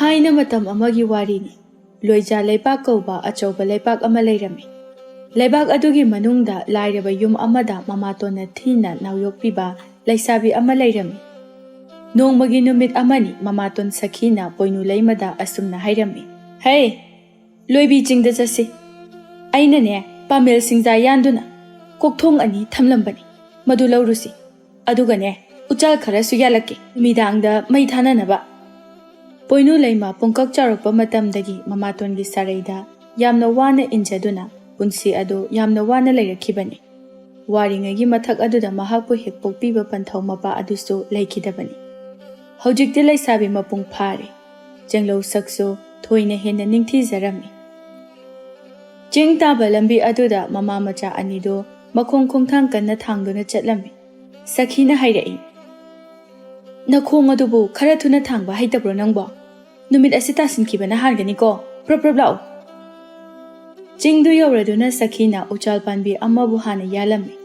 Thaina matam amagi warini loija leibak kauba achauba leibak ama leirami leibak adugi manungda lairaba yum amada Mamaton na thina nauyokpiba leisabi ama leirami nongmagi numit amani Mamaton sakhina Poinu Leimada asumna hairami hey loibi jingda jasi aina ne pamel singja yanduna kokthong ani thamlambani madu laurusi aduga ne uchal khara su yalake midangda mai thana naba Poinu Leima pungkak charokpa matamdagi Mamatongi Sareida yamna wana injaduna punsi adu yamna wana leirakhibani waringagi mathak aduda mahakpu hekpokpiba panthau mapa adusu leikidabani hojikti leisabi mapung phare jenglo sakso thoina henna ningthijarami jing taba lambi aduda mama macha anido makhong khongthang kanna thangduna chatlami sakhina hairai nakhong adubu khara thuna thangba haitabro nangbo numit asita sinkibana hargani ko prop lao jingdu yawraduna sakhina uchal panbi amabu hana yalami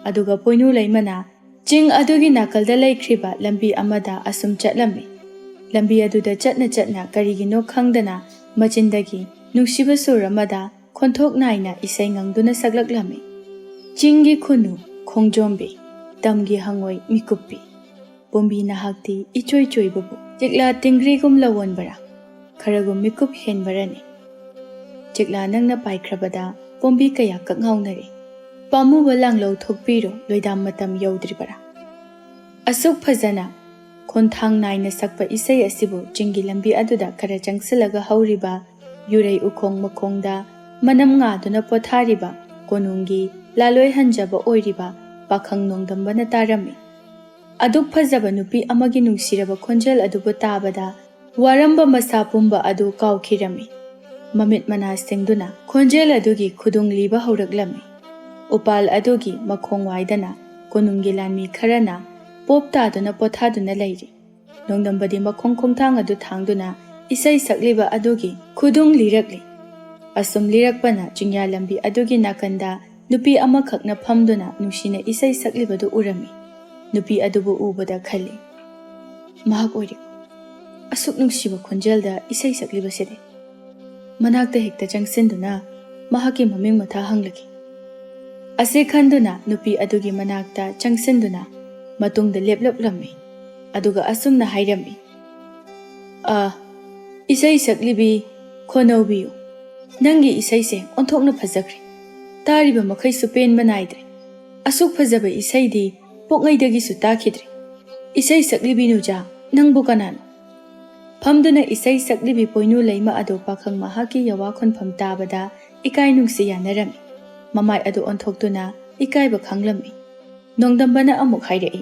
aduga Poinu Leimana jing adugi nakalda laikhriba lambi amada asum chatlami lambi aduda chatna karigino khangdana machindagi nungsiba suramada khonthok naina isai ngangduna saglaklami jinggi khunu khongjombi tamgi hangoi mikuppi bombi nahakti ichoi babu jikla tingri gum lawon bara kharagum mikup hen barani jikla nangna paikrabada bombi kaya kakngaunari pamu balang lo thokpiro loidam matam yaudri bara asuk phajana khonthang naina sakpa isai asibu jingi lambi aduda kara jangsilaga hauriba yurai ukhong makhongda manam nga duna pothariba konungi laloi hanjaba oiriba pakhang nongdambana tarami aduk phajaba nupi amagi nungsiraba khonjel adubu tabada waramba masa pumba adu kaukhirami mamit mana singduna khonjel adugi khudung liba horaklami upal adugi makhong waidana konungi lanmi kharana popta duna pothaduna leiri nongdambadi makhong khongthang adu thangduna isai sakliba adugi khudung lirakli asum lirakpana chingya lambi adugi nakanda nupi amakhakna phamduna nungsina isai saklibadu urami nupi adubu ubada khali mahak oiri asuk nungsiba khonjelda isai sakliba sede manakta hekta changsinduna mahaki maming matha hanglaki ase khanduna nupi adugi manakta changsinduna matungda leplaplammi aduga asumna hairami isai saklibi khonaubiyu nangi isai se onthokna phajakri tariba makhai supen banaidre asuk phajaba isai di pokngaidagi su takhidre isai saklibi nuja nangbu kanan phamduna isai saklibi Poinu Leima adu pakhang mahaki yawa khonpham tabada ikai nungsi yanarami mamai adu onthoktuna ikai ba khanglami nongdambana amuk hairai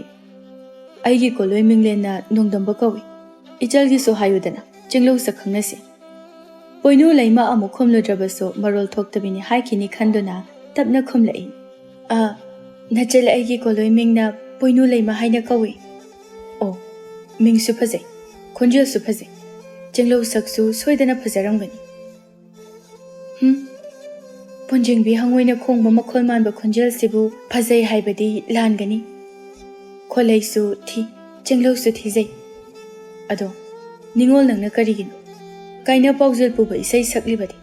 aigi koloi minglena nongdamba kawi ijalgi so hayudana jinglo sakhangnasi Poinu Leima amuk khomlodrabaso marol thoktabini haikini khanduna tapna khomlai nachal aigi koloi mingna Poinu Leima haina kawi o ming su phajai khonjel su phajai jinglo saksu soidana phajaramgani ponjingbi hangoina khongba makhol manba khonjel sibu phajai haibadi langani kholai su thi jinglo su thijai ado ningol nangna karigino kaina paujel puba isai saklibadi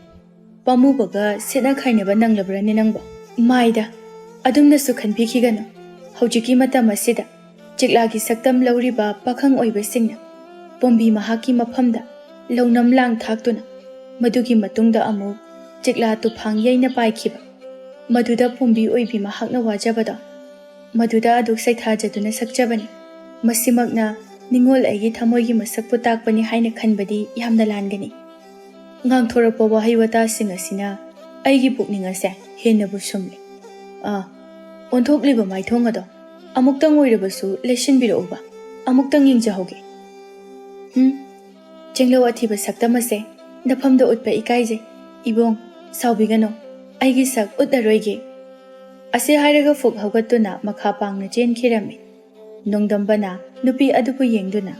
pamu baga sena khainaba nanglabrani nangba maida adumna su khanbikigano hojiki matam asida jiklagi saktam lauriba pakhang oiba singna pombi mahaki maphamda launam lang thaktuna madugi matungda amu jikla tuphang yaina paikhiba maduda pombi oibi mahakna wajabada maduda aduk saithajaduna sakjabani masimakna ningol aigi thamoigi masakpu takpani haina khanbadi yamna langani ngangthorapa wahai wata sing asina aigi pukning ase henabu sumle onthokliba maithong ado amuktang oirabasu lesinbirauba amuktang yingjahoge jinglo athiba saktamase nafamda utpa ikaije ibong saubigano aigi sak uttaroige ase hairaga fuk haugatuna makha pangna chenkhirami nongdambana nupi adupu yengduna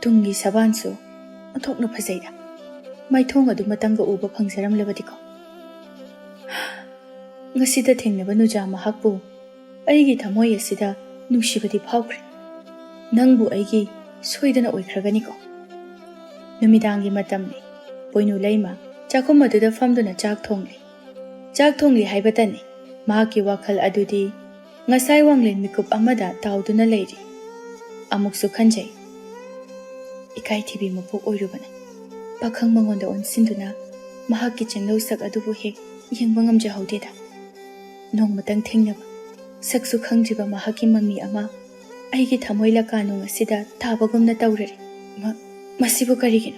tungi sabansu onthokna phajaida maithong adu matanga uba phangsaramlabadiko ngasida thengnaba nuja mahakpu aigi thamoi asida nungsibadi phawkhre nangbu aigi soidana oikhraganiko Numidangi matamni. Poinu Leima. Chakum aduda famduna chak thongli. Chak thongli haibatani. Mahaki wakhal adudi. Ngasai wanglin mikup amada tauduna leiri. Amuksu khanjai. Ikai thibi mapuk oirubana. Pakhang mangonda onsinduna. Mahaki chenglo sak adubu hek. Yengbangam jahaudeda. Nong matang thengnaba. Saksu khangjiba mahaki mami ama. Aigi thamoila kanung asida thabagumna taurare. Masibu karigino.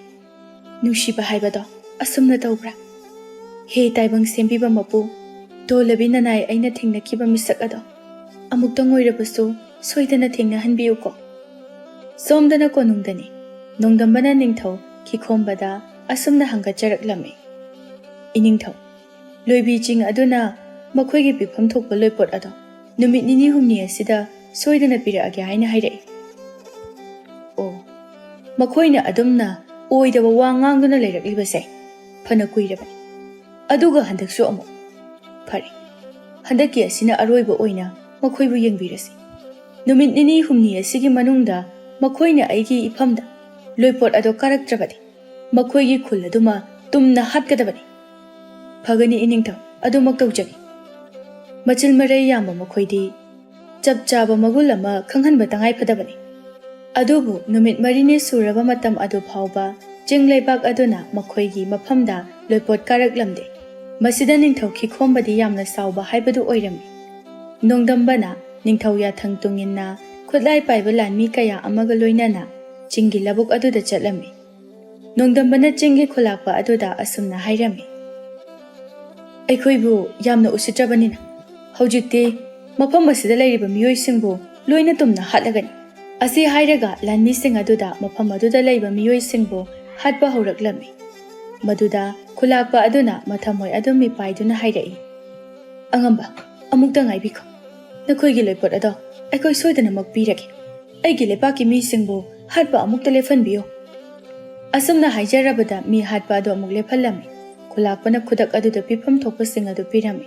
Nushiba haibado. Asumna taubra. He taibang sembiba mapu. Dolabi nanai aina thengnakiba misak ado. Amuktang oirabasu soidana thengnahanbiyuko. Somdana konungdani. Nongdambana ningthau kikhombada asumna hangacharaklame. Iningthau. Loibi jing aduna makhoi bifam thokpa loipot ado. Numit nini humni asida soidana piraage haina hairai. Oh. Makhoina adumna oidaba wa ngangduna leiraklibase. Phana kuirabani. Aduga handaksu amu. Phari. Handaki asina aroiba oina makhoibu yengbirasi. Numit nini humni asigi manungda makhoina aigi ifamda loipot ado karaktrabadi. Makhoigi khul aduma tumna hatkadabani. Phagani iningthau adumak tawjagi. Machil marai yamba makhoidi chap chaba magul ama khanghanba tangai phadabani. Adubu numit marini suraba matam adu phauba jingleibak aduna makhoigi maphamda loipot karaklamde. Masida ningthau khikhombadi yamna sauba haibadu oirami. Nongdambana ningthau yathang tunginna khutlai paiba lanmi kaya amaga loinana chingi labuk aduda chatlami. Nongdambana chingi khulakpa aduda asumna hairami. Aikhoibu yamna usitrabanina. Haujikte mafam asida lairiba miyoisingbu loina tumna hatlagani. Asi hairaga lanmi sing aduda mafam aduda laiba miyoisingbu hatpa hauраklami. Maduda khulakpa aduna mathamoi adumi paiduna hairai. Angamba amukta ngaibiko. Nakhoigi loipot ado aikoi soidana makpirage. Aigi lepaki mi singbu hatpa amukta lefanbiyo. Asumna haijarabada mi hatpa ado amuk lefallami. Khulakpana khudak aduda pifam thokpa sing adu pirami.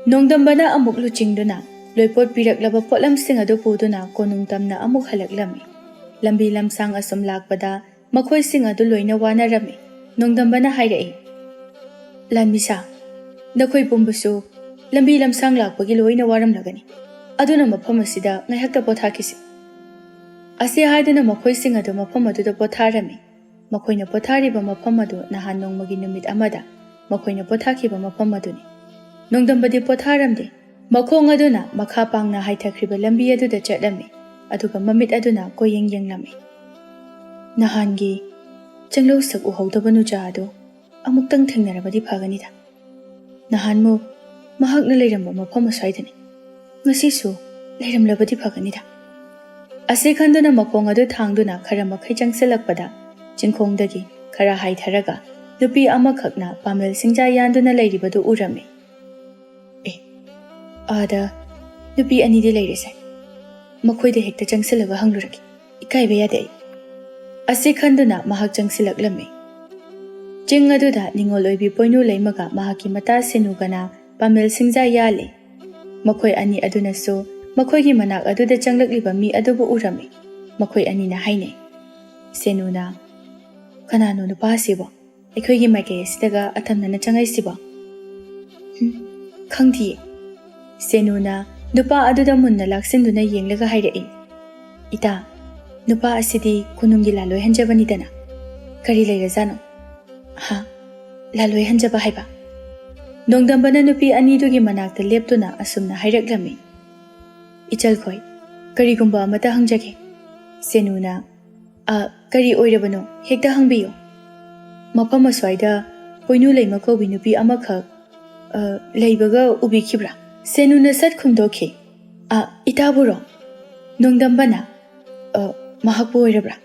Nongdambana amuk luchingduna loipot piraklaba potlam sing adu puduna konungtamna amuk halaklami. Lambi lamsang asum lakpada makhoi sing adu loina wanarami. Nongdambana hairai. Lanmisa nakhoi pumbusu lambi lamsang lakpagi loina waramlagani. Aduna mafam asida ngaihakta pothakisi. Asi haiduna makhoi sing adu mafam aduda potharami. Makhoina pothariba mafam adu nahan nongmagi numit amada makhoina pothakiba mafam aduni. Nongdambadi potharamde makhong aduna makha pangna haithakriba lambi aduda chatlami. Aduga mamit aduna koyeng yenglami. Nahangi chenglo sak uhaudaba nuja adu amuktang thengnarabadi phaganida. Nahanmu mahakna leiramba mafam aswaidani. Ngasisu leiramlabadi phaganida. Ase khanduna makong adu thangduna khara makhai changselakpada chingkhongdagi khara haitharaga nupi amakhakna pamel singja yanduna leiribadu urami. Ada nupi anidi leirese. Makhoida hekta changsilaga hangluraki. Ikaiba yade. Ase khanduna mahak changsilaklami. Jing aduda ningoloibi Poinu Leimaga mahaki mata senugana pamel singja yale. Makhoi ani adunasu makhoigi manak aduda changlakliba mi adubu urami. Makhoi ani na haine. Senuna kanano nupa sibo. Aikhoigi maikay sidaga atamna na changai sibo. Khangdi. Senuna nupa aduda munna laksinduna yenglaga hairai. Ita nupa asidi kunungi laloi hanjabanidana. Kari leirazano. Ha, laloi hanjaba haiba. Nongdambana nupi anidugi manakta leptuna asumna hairaklami. Ichalkhoi, kari gumba amata hangjage. Senuna, kari oirabano, hekta hangbiyo. Mapam aswaida, Poinu Leima kobi nupi amakhak, leibaga ubikibra. Senuna sat khumdokhi. Itaburo. Nongdambana, mahakpo oirabra.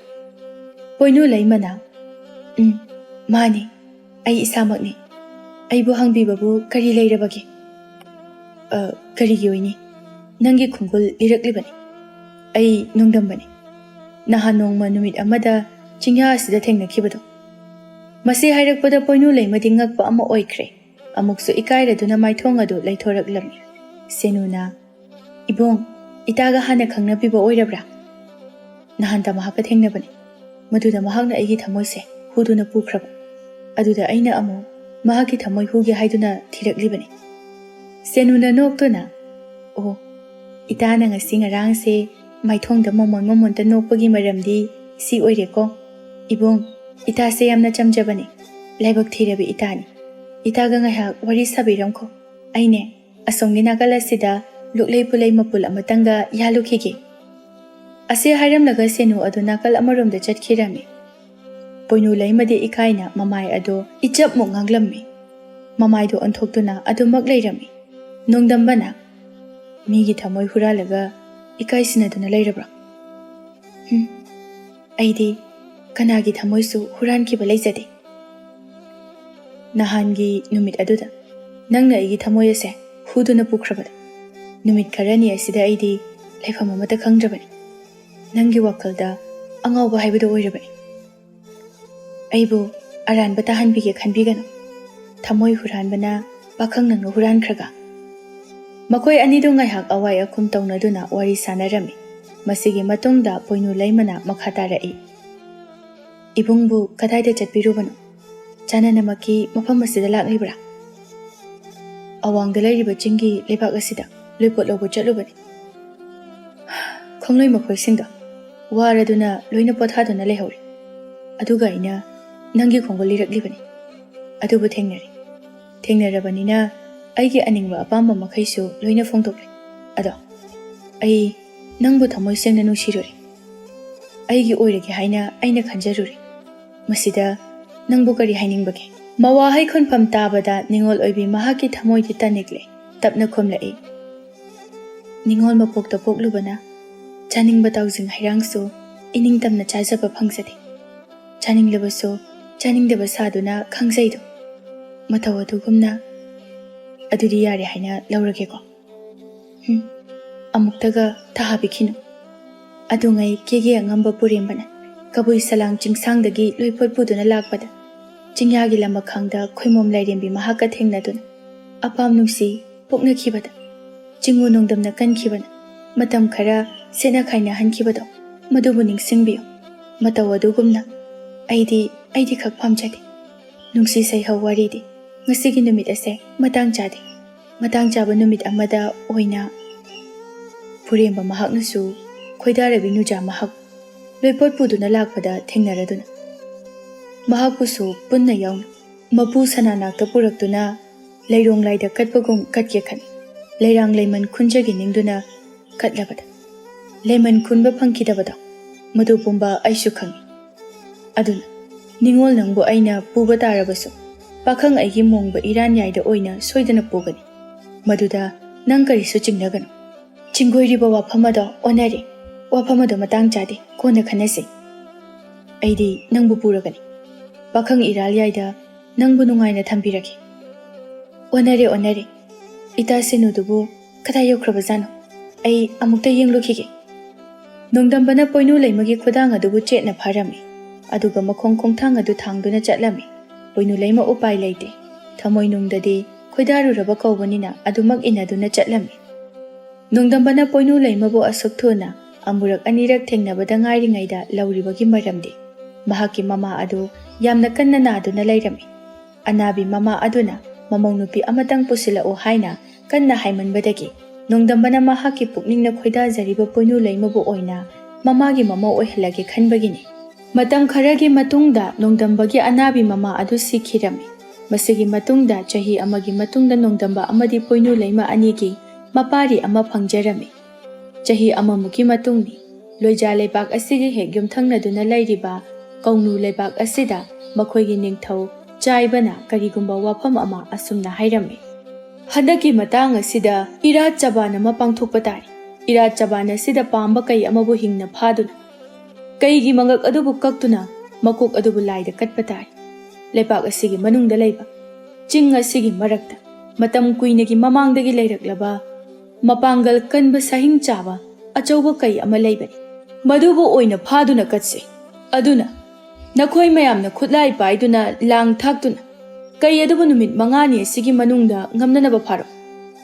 Poinu Leimana, Mani, ay isamakni. Ay buhang bibabu kari leirabagi. Kari gyoini. Nangi khungkul liraklibani. Ay nongdambani. Nahan nongma numit amada chingya asida thengnakibado. Masi hairakpada Poinu Leimadi ngakpa ama oikre. Amuksu ikairaduna maithong adu leithoraklami. Senuna, Ibong, itaga hana khangnapiba oirabra. Nahanta mahaka thengnabani. Maduda mahakna aigi thamoise ꯍꯨꯗꯨꯅ ꯄꯨꯈ꯭ꯔꯕ ꯑꯗꯨꯗ ꯑꯩꯅ ꯑꯃꯨꯛ ꯃꯍꯥꯛꯀꯤ ꯊꯃꯣꯏ ꯍꯨꯒꯦ ꯍꯥꯏꯗꯨꯅ ꯊꯤꯔꯛꯂꯤꯕꯅꯤ ꯁꯦꯅꯨꯅ ꯅꯣꯛꯇꯨꯅ ꯑꯣ ꯏꯇꯥꯅ ꯉꯁꯤ ꯉꯔꯥꯡꯁꯦ ꯃꯥꯏꯊꯣꯡꯗ ꯃꯣꯃꯣꯟꯇ ꯅꯣꯛꯄꯒꯤ ꯃꯔꯝꯗꯤ ꯁꯤ ꯑꯣꯏꯔꯦꯀꯣ ꯏꯕꯨꯡ ꯏꯇꯥꯁꯦ ꯌꯥꯝꯅ ꯆꯝꯖꯕꯅꯤ ꯂꯥꯏꯕꯛ ꯊꯤꯔꯕ ꯏꯇꯥꯅꯤ ꯏꯇꯥꯒ ꯉꯥꯏꯍꯥꯛ ꯋꯥꯔꯤ ꯁꯥꯕꯤꯔꯝꯈꯣ ꯑꯩꯅꯦ ꯑꯁꯣꯝꯒꯤ ꯅꯥꯀꯜ ꯑꯁꯤꯗ ꯂꯨꯛꯂꯩ ꯄꯨꯂꯩ ꯃꯄꯨꯜ ꯑꯃꯇꯪꯒ ꯌꯥꯜꯂꯨꯈꯤꯒꯦ ꯑꯁꯤ ꯍꯥꯏꯔꯝꯂꯒ ꯁꯦꯅꯨ ꯑꯗꯨ ꯅꯥꯀꯜ ꯑꯃꯔꯣꯝꯗ ꯆꯠꯈꯤꯔꯝꯃꯤ ꯄꯣꯏꯅꯨ ꯂꯩꯃꯗꯤ ꯏꯀꯥꯏꯅ ꯃꯃꯥꯏ ꯑꯗꯨ ꯏꯆꯞꯃꯨꯛ ꯉꯥꯡꯂꯝꯃꯤ ꯃꯃꯥꯏꯗꯨ ꯑꯣꯟꯊꯣꯛꯇꯨꯅ ꯑꯗꯨꯃꯛ ꯂꯩꯔꯝꯃꯤ ꯅꯣꯡꯗꯝꯕꯅ ꯃꯤꯒꯤ ꯊꯃꯣꯏ ꯍꯨꯔꯥꯜꯂꯒ ꯏꯀꯥꯏꯁꯤꯟꯅꯗꯨꯅ ꯂꯩꯔꯕ꯭ꯔꯥ ꯑꯩꯗꯤ ꯀꯅꯥꯒꯤ ꯊꯃꯣꯏꯁꯨ ꯍꯨꯔꯥꯟꯈꯤꯕ ꯂꯩꯖꯗꯦ ꯅꯍꯥꯟꯒꯤ ꯅꯨꯃꯤꯠ ꯑꯗꯨꯗ ꯅꯪꯅ ꯑꯩꯒꯤ ꯊꯃꯣꯏ ꯑꯁꯦ ꯍꯨꯗꯨꯅ ꯄꯨꯈ꯭ꯔꯕꯗ ꯅꯨꯃꯤꯠ ꯈꯔꯅꯤ ꯑꯁꯤꯗ ꯑꯩꯗꯤ ꯂꯩꯐꯝ ꯑꯃꯠꯇ ꯈꯪꯗ꯭ꯔꯕꯅꯤ ꯅꯪꯒꯤ ꯋꯥꯈꯜꯗ ꯑꯉꯥꯎꯕ ꯍꯥꯏꯕꯗꯨ ꯑꯣꯏꯔꯕꯅꯤ ꯑꯩꯕꯨ ꯑꯔꯥꯟꯕ ꯇꯥꯍꯟꯕꯤꯒꯦ ꯈꯟꯕꯤꯒꯅꯨ ꯊꯃꯣꯏ ꯍꯨꯔꯥꯟꯕꯅ ꯄꯥꯈꯪ ꯅꯪꯅ ꯍꯨꯔꯥꯟꯈ꯭ꯔꯒ ꯃꯈꯣꯏ ꯑꯅꯤꯗꯨ ꯉꯥꯏꯍꯥꯛ ꯑꯋꯥꯏ ꯑꯈꯨꯝ ꯇꯧꯅꯗꯨꯅ ꯋꯥꯔꯤ ꯁꯥꯟꯅꯔꯝꯃꯤ ꯃꯁꯤꯒꯤ ꯃꯇꯨꯡꯗ ꯄꯣꯏꯅꯨ ꯂꯩꯃꯅ ꯃꯈꯥ ꯇꯥꯔꯛꯏ ꯏꯕꯨꯡꯕꯨ ꯀꯗꯥꯏꯗ ꯆꯠꯄꯤꯔꯨꯕꯅꯣ ꯆꯥꯅꯅꯃꯛꯀꯤ ꯃꯐꯝ ꯑꯁꯤꯗ ꯂꯥꯛꯂꯤꯕ꯭ꯔꯥ ꯑꯋꯥꯡꯗ ꯂꯩꯔꯤꯕ ꯆꯤꯡꯒꯤ ꯂꯩꯕꯥꯛ ꯑꯁꯤꯗ ꯂꯣꯏꯄꯣꯠ ꯂꯧꯕ ꯆꯠꯂꯨꯕꯅꯤ ꯈꯣꯡꯂꯣꯏ ꯃꯈꯣꯏꯁꯤꯡꯗꯣ ꯋꯥꯔꯗꯨꯅ ꯂꯣꯏꯅ ꯄꯣꯊꯥꯗꯨꯅ ꯂꯩꯍꯧꯔꯤ ꯑꯗꯨꯒ ꯑꯩꯅ ꯅꯪꯒꯤ ꯈꯣꯡꯒꯨꯜ ꯂꯤꯔꯛꯂꯤꯕꯅꯤ ꯑꯗꯨꯕꯨ ꯊꯦꯡꯅꯔꯕꯅꯤꯅ ꯑꯩꯒꯤ ꯑꯅꯤꯡꯕ ꯑꯄꯥꯝꯕ ꯃꯈꯩꯁꯨ ꯂꯣꯏꯅ ꯐꯣꯡꯗꯣꯛꯂꯦ ꯑꯗꯣ ꯑꯩ ꯅꯪꯕꯨ ꯊꯃꯣꯏ ꯁꯦꯡꯅ ꯅꯨꯡꯁꯤꯔꯨꯔꯦ ꯑꯩꯒꯤ ꯑꯣꯏꯔꯒꯦ ꯍꯥꯏꯅ ꯑꯩꯅ ꯈꯟꯖꯔꯨꯔꯦ ꯃꯁꯤꯗ ꯅꯪꯕꯨ ꯀꯔꯤ ꯍꯥꯏꯅꯤꯡꯕꯒꯦ ꯃꯋꯥꯍꯩ ꯈꯨꯟꯐꯝ ꯇꯥꯕꯗ ꯅꯤꯡꯉꯣꯜ ꯑꯣꯏꯕꯤ ꯃꯍꯥꯛꯀꯤ ꯊꯃꯣꯏꯗꯤ ꯇꯅꯤꯛꯂꯦ ꯇꯞꯅ ꯈꯨꯝꯂꯛꯏ ꯅꯤꯡꯉꯣꯜ ꯃꯄꯣꯛꯇ ꯄꯣꯛꯂꯨꯕꯅ ꯆꯥꯅꯤꯡꯕ ꯇꯥꯎꯖꯤꯡ ꯍꯩꯔꯥꯡꯁꯨ ꯏꯅꯤꯡꯇꯝꯅ ꯆꯥꯖꯕ ꯐꯪꯖꯗꯦ ꯆꯥꯅꯤꯡꯂꯕꯁꯨ ꯆꯥꯅꯤꯡꯗꯕ ꯁꯥꯗꯨꯅ ꯈꯪꯖꯩꯗꯣ ꯃꯇꯧ ꯑꯗꯨꯒꯨꯝꯅ ꯑꯗꯨꯗꯤ ꯌꯥꯔꯦ ꯍꯥꯏꯅ ꯂꯧꯔꯒꯦꯀꯣ ꯑꯃꯨꯛꯇꯒ ꯊꯥꯕꯤꯈꯤꯅꯨ ꯑꯗꯨꯉꯩ ꯀꯦꯒꯦ ꯑꯉꯝꯕ ꯄꯨꯔꯦꯝꯕꯅ ꯀꯕꯨꯏ ꯁꯂꯥꯡ ꯆꯤꯡꯁꯥꯡꯗꯒꯤ ꯂꯣꯏꯄꯣꯠ ꯄꯨꯗꯨꯅ ꯂꯥꯛꯄꯗ ꯆꯤꯡꯌꯥꯒꯤ ꯂꯝꯃꯈꯥꯡꯗ ꯈꯣꯏꯃꯣꯝ ꯂꯥꯏꯔꯦꯝꯕꯤ ꯃꯍꯥꯛꯀ ꯊꯦꯡꯅꯗꯨꯅ ꯑꯄꯥꯝ ꯅꯨꯡꯁꯤ ꯄꯣꯛꯅꯈꯤꯕꯗ ꯆꯤꯡꯉꯨ ꯅꯣꯡꯗꯝꯅ ꯀꯟꯈꯤꯕꯅ ꯃꯇꯝ ꯈꯔ ꯁꯦꯠꯅ ꯈꯥꯏꯅꯍꯟꯈꯤꯕꯗꯣ ꯃꯗꯨꯕꯨ ꯅꯤꯡꯁꯤꯡꯕꯤꯌꯨ ꯃꯇꯧ ꯑꯗꯨꯒꯨꯝꯅ ꯑꯩꯗꯤ ꯈꯛ ꯄꯥꯝꯖꯗꯦ ꯅꯨꯡꯁꯤ ꯁꯩꯍꯧ ꯋꯥꯔꯤꯗꯤ ꯉꯁꯤꯒꯤ ꯅꯨꯃꯤꯠ ꯑꯁꯦ ꯃꯇꯥꯡ ꯆꯥꯗꯦ ꯃꯇꯥꯡ ꯆꯥꯕ ꯅꯨꯃꯤꯠ ꯑꯃꯗ ꯑꯣꯏꯅ ꯄꯨꯔꯦꯝꯕ ꯃꯍꯥꯛꯅꯁꯨ ꯈꯣꯏꯗꯥꯔꯕꯤ ꯅꯨꯖꯥ ꯃꯍꯥꯛ ꯂꯣꯏꯄꯣꯠ ꯄꯨꯗꯨꯅ ꯂꯥꯛꯄꯗ ꯊꯦꯡꯅꯔꯗꯨꯅ ꯃꯍꯥꯛꯄꯨꯁꯨ ꯄꯨꯟꯅ ꯌꯥꯎꯅ ꯃꯄꯨ ꯁꯅꯥꯅꯥꯛꯇ ꯄꯨꯔꯛꯇꯨꯅ ꯂꯩꯔꯣꯡ ꯂꯥꯏꯗ ꯀꯠꯄꯒꯨꯝ ꯀꯠꯀꯦ ꯈꯟ ꯂꯩꯔꯥꯡ ꯂꯩꯃꯟ ꯈꯨꯟꯖꯒꯤ ꯅꯤꯡꯗꯨꯅ ꯀꯠꯂꯕꯗ ꯂꯩꯃꯟ ꯈꯨꯟꯕ ꯐꯪꯈꯤꯗꯕꯗꯣ ꯃꯗꯨ ꯄꯨꯝꯕ ꯑꯩꯁꯨ ꯈꯪꯏ ꯑꯗꯨꯅ ꯅꯤꯡꯉꯣꯜ ꯅꯪꯕꯨ ꯑꯩꯅ ꯄꯨꯕ ꯇꯥꯔꯕꯁꯨ ꯄꯥꯈꯪ ꯑꯩꯒꯤ ꯃꯣꯡꯕ ꯏꯔꯥꯟꯌꯥꯏꯗ ꯑꯣꯏꯅ ꯁꯣꯏꯗꯅ ꯄꯨꯒꯅꯤ ꯃꯗꯨꯗ ꯅꯪ ꯀꯔꯤꯁꯨ ꯆꯤꯡꯅꯒꯅꯨ ꯆꯤꯡꯒꯣꯏꯔꯤꯕ ꯋꯥꯐꯝ ꯑꯗꯣ ꯑꯣꯟꯅꯔꯦ ꯋꯥꯐꯝ ꯑꯗꯣ ꯃꯇꯥꯡ ꯆꯥꯗꯦ ꯀꯣꯟꯅ ꯈꯟꯅꯁꯤ ꯑꯩꯗꯤ ꯅꯪꯕꯨ ꯄꯨꯔꯒꯅꯤ ꯄꯥꯈꯪ ꯏꯔꯥꯜꯌꯥꯏꯗ ꯅꯪꯕꯨ ꯅꯨꯡꯉꯥꯏꯅ ꯊꯝꯕꯤꯔꯒꯦ ꯑꯣꯟꯅꯔꯦ ꯏꯇꯥ ꯁꯦꯅꯨꯗꯨꯕꯨ ꯀꯗꯥꯏ ꯌꯧꯈ꯭ꯔꯕꯖꯥꯠꯅꯣ ꯑꯩ ꯑꯃꯨꯛꯇ ꯌꯦꯡꯂꯨꯈꯤꯒꯦ ꯅꯣꯡꯗꯝꯕꯅ ꯄꯣꯏꯅꯨ ꯂꯩꯃꯒꯤ ꯈꯨꯗꯥꯡ ꯑꯗꯨꯕꯨ ꯆꯦꯠꯅ ꯐꯥꯔꯝꯃꯤ ꯑꯗꯨꯒ ꯃꯈꯣꯡ ꯈꯣꯡꯊꯥꯡ ꯑꯗꯨ ꯊꯥꯡꯗꯨꯅ ꯆꯠꯂꯝꯃꯤ ꯄꯣꯏꯅꯨ ꯂꯩꯃ ꯎꯄꯥꯏ ꯂꯩꯇꯦ ꯊꯃꯣꯏꯅꯨꯡꯗꯗꯤ ꯈꯣꯏꯗꯥꯔꯨꯔꯕ ꯀꯧꯕꯅꯤꯅ ꯑꯗꯨꯃꯛ ꯏꯟꯅꯗꯨꯅ ꯆꯠꯂꯝꯃꯤ ꯅꯣꯡꯗꯝꯕꯅ ꯄꯣꯏꯅꯨ ꯂꯩꯃꯕꯨ ꯑꯁꯨꯛ ꯊꯨꯅ ꯑꯃꯨꯔꯛ ꯑꯅꯤꯔꯛ ꯊꯦꯡꯅꯕꯗ ꯉꯥꯏꯔꯤꯉꯩꯗ ꯂꯧꯔꯤꯕꯒꯤ ꯃꯔꯝꯗꯤ ꯃꯍꯥꯛꯀꯤ ꯃꯃꯥ ꯑꯗꯨ ꯌꯥꯝꯅ ꯀꯟꯅ ꯅꯥꯗꯨꯅ ꯂꯩꯔꯝꯃꯤ ꯑꯅꯥꯕꯤ ꯃꯃꯥ ꯑꯗꯨꯅ ꯃꯃꯧ ꯅꯨꯄꯤ ꯑꯃꯇꯪ ꯄꯨꯁꯤꯜꯂꯛꯎ ꯍꯥꯏꯅ ꯀꯟꯅ ꯍꯥꯏꯃꯟꯕꯗꯒꯤ ꯅꯣꯡꯗꯝꯕꯅ ꯃꯍꯥꯛꯀꯤ ꯄꯨꯛꯅꯤꯡꯅ ꯈꯣꯏꯗꯥꯖꯔꯤꯕ ꯄꯣꯏꯅꯨ ꯂꯩꯃꯕꯨ ꯑꯣꯏꯅ ꯃꯃꯥꯒꯤ ꯃꯃꯧ ꯑꯣꯏꯍꯜꯂꯒꯦ ꯈꯟꯕꯒꯤꯅꯤ ꯃꯇꯝ ꯈꯔꯒꯤ ꯃꯇꯨꯡꯗ ꯅꯣꯡꯗꯝꯕꯒꯤ ꯑꯅꯥꯕꯤ ꯃꯃꯥ ꯑꯗꯨ ꯁꯤꯈꯤꯔꯝꯃꯤ ꯃꯁꯤꯒꯤ ꯃꯇꯨꯡꯗ ꯆꯍꯤ ꯑꯃꯒꯤ ꯃꯇꯨꯡꯗ ꯅꯣꯡꯗꯝꯕ ꯑꯃꯗꯤ ꯄꯣꯏꯅꯨ ꯂꯩꯃ ꯑꯅꯤꯒꯤ ꯃꯄꯥꯔꯤ ꯑꯃ ꯐꯪꯖꯔꯝꯃꯤ ꯆꯍꯤ ꯑꯃꯃꯨꯛꯀꯤ ꯃꯇꯨꯡꯅꯤ ꯂꯣꯏꯖꯥ ꯂꯩꯕꯥꯛ ꯑꯁꯤꯒꯤ ꯍꯦꯛ ꯌꯨꯝꯊꯪꯅꯗꯨꯅ ꯂꯩꯔꯤꯕ ꯀꯧꯅꯨ ꯂꯩꯕꯥꯛ ꯑꯁꯤꯗ ꯃꯈꯣꯏꯒꯤ ꯅꯤꯡꯊꯧ ꯆꯥꯏꯕꯅ ꯀꯔꯤꯒꯨꯝꯕ ꯋꯥꯐꯝ ꯑꯃ ꯑꯁꯨꯝꯅ ꯍꯥꯏꯔꯝꯃꯤ ꯍꯟꯗꯛꯀꯤ ꯃꯇꯥꯡ ꯑꯁꯤꯗ ꯏꯔꯥꯠ ꯆꯕꯥꯟ ꯑꯃ ꯄꯥꯡꯊꯣꯛꯄ ꯇꯥꯔꯤ ꯏꯔꯥꯠ ꯆꯕꯥꯟ ꯑꯁꯤꯗ ꯄꯥꯝꯕ ꯀꯩ ꯑꯃꯕꯨ ꯍꯤꯡꯅ ꯐꯥꯗꯨꯅ ꯀꯩꯒꯤ ꯃꯉꯛ ꯑꯗꯨꯕꯨ ꯀꯛꯇꯨꯅ ꯃꯀꯣꯛ ꯑꯗꯨꯕు ꯂꯥꯏꯗ ꯀꯠꯄ ꯇꯥꯔꯤ ꯂꯩꯕꯥꯛ ꯑꯁꯤꯒꯤ ꯃꯅꯨꯡꯗ ꯂꯩꯕ ꯆꯤꯡ ꯑꯁꯤꯒꯤ ꯃꯔꯛꯇ ꯃꯇꯝ ꯀꯨꯏꯅꯒꯤ ꯃꯃꯥꯡꯗꯒꯤ ꯂꯩꯔꯛꯂꯕ ꯃꯄꯥꯡꯒꯜ ꯀꯟꯕ ꯁꯥꯍꯤꯡ ꯆꯥꯕ ꯑꯆꯧꯕ ꯀꯩ ꯑꯃ ꯂꯩꯕꯅꯤ ꯃꯗꯨꯕꯨ ꯑꯣꯏꯅ ꯐꯥꯗꯨꯅ ꯀꯠꯁꯤ ꯑꯗꯨꯅ ꯅꯈꯣꯏ ꯃꯌꯥꯝꯅ ꯈꯨꯠꯂꯥꯏ ꯄꯥꯏꯗꯨꯅ ꯂꯥꯡ ꯊꯥꯛꯇꯨꯅ ꯀꯩ ꯑꯗꯨꯕꯨ ꯅꯨꯃꯤꯠ 5ꯅꯤ ꯑꯁꯤꯒꯤ ꯃꯅꯨꯡꯗ ꯉꯝꯅꯅꯕ ꯐꯥꯔꯣ